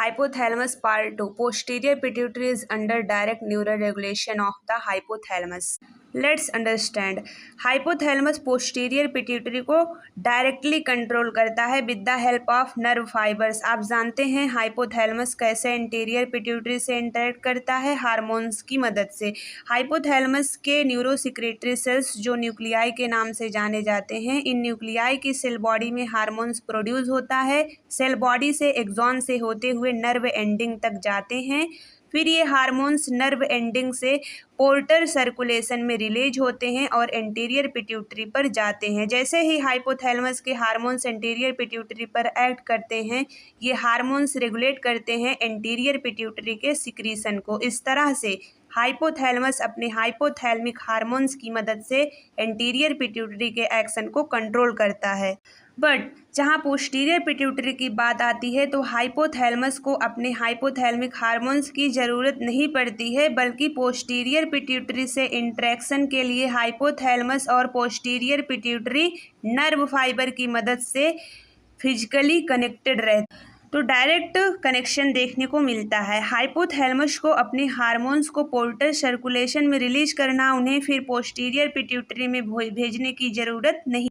Hypothalamus part 2. Posterior pituitary is under direct neural regulation of the hypothalamus. Let's understand. Hypothalamus posterior pituitary को directly control करता है with the help of nerve fibres. आप जानते हैं hypothalamus कैसे interior pituitary से interact करता है, हार्मोन्स की मदद से. हाइपोथैलेमस के न्यूरोसिक्रेटरी सेल्स जो न्यूक्लियाई के नाम से जाने जाते हैं, इन न्यूक्लियाई की सेल बॉडी में हार्मोन्स प्रोड्यूस होता है. सेल बॉडी से एक्सॉन से होते हुए नर्व एंडिंग तक जाते हैं. फिर ये हार्मोन्स नर्व एंडिंग से पोर्टर सर्कुलेशन में रिलीज होते हैं और एंटीरियर पिट्यूटरी पर जाते हैं. जैसे ही हाइपोथैलेमस के हार्मोन्स एंटीरियर पिट्यूटरी पर एक्ट करते हैं, ये हार्मोन्स रेगुलेट करते हैं एंटीरियर पिट्यूटरी के सिक्रीशन को. इस तरह से हाइपोथैलेमस अपने हाइपोथैलेमिक हार्मोन्स की मदद से एंटीरियर पिट्यूटरी के एक्शन को कंट्रोल करता है. बट जहाँ पोस्टीरियर पिट्यूटरी की बात आती है तो हाइपोथैलेमस को अपने हाइपोथैलेमिक हार्मोन्स की ज़रूरत नहीं पड़ती है, बल्कि पोस्टीरियर पिट्यूटरी से इंटरेक्शन के लिए हाइपोथैलेमस और पोस्टीरियर पिट्यूटरी नर्व फाइबर की मदद से फिजिकली कनेक्टेड रहते हैं. तो डायरेक्ट कनेक्शन देखने को मिलता है. हाइपोथैलेमस को अपने हार्मोन्स को पोर्टर सर्कुलेशन में रिलीज करना, उन्हें फिर पोस्टीरियर पिट्यूटरी में भेजने की ज़रूरत नहीं.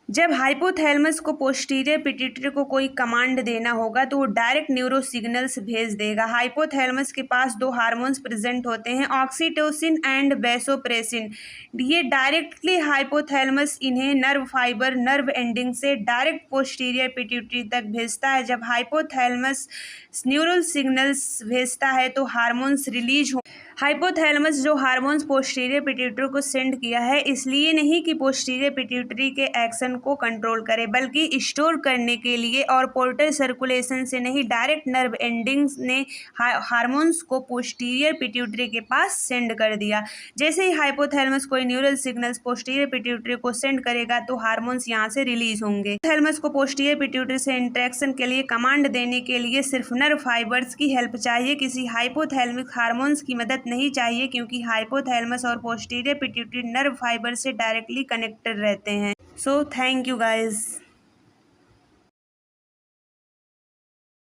जब हाइपोथैलेमस को पोस्टीरियर पिट्यूटरी को कोई कमांड देना होगा तो वो डायरेक्ट न्यूरो सिग्नल्स भेज देगा. हाइपोथैलेमस के पास दो हार्मोन्स प्रेजेंट होते हैं, ऑक्सीटोसिन एंड वैसोप्रेसिन. ये डायरेक्टली हाइपोथैलेमस इन्हें नर्व फाइबर नर्व एंडिंग से डायरेक्ट पोस्टीरियर पिट्यूटरी तक भेजता है. जब हाइपोथैलेमस न्यूरल सिग्नल्स भेजता है तो हार्मोन्स रिलीज हो. हाइपोथैलेमस जो हार्मोन्स पोस्टीरियर पिट्यूटरी को सेंड किया है, इसलिए नहीं कि पोस्टीरियर पिट्यूटरी के एक्शन को कंट्रोल करे, बल्कि स्टोर करने के लिए, और पोर्टर सर्कुलेशन से नहीं, डायरेक्ट नर्व एंडिंग्स ने हार्मोन्स को पोस्टीरियर पिट्यूटरी के पास सेंड कर दिया. जैसे ही हाइपोथैलेमस कोई न्यूरल सिग्नल्स पोस्टीरियर पिट्यूटरी को सेंड करेगा तो हार्मोन्स यहाँ से रिलीज होंगे. थैलेमस को पोस्टीरियर पिट्यूटरी से इंटरेक्शन के लिए कमांड देने के लिए सिर्फ नर्व फाइबर्स की हेल्प चाहिए, किसी हाइपोथैलेमिक हार्मोन्स की मदद नहीं चाहिए, क्योंकि हाइपोथैलेमस और पोस्टीरियर पिट्यूटरी नर्व फाइबर से डायरेक्टली कनेक्टेड रहते हैं. So thank you guys.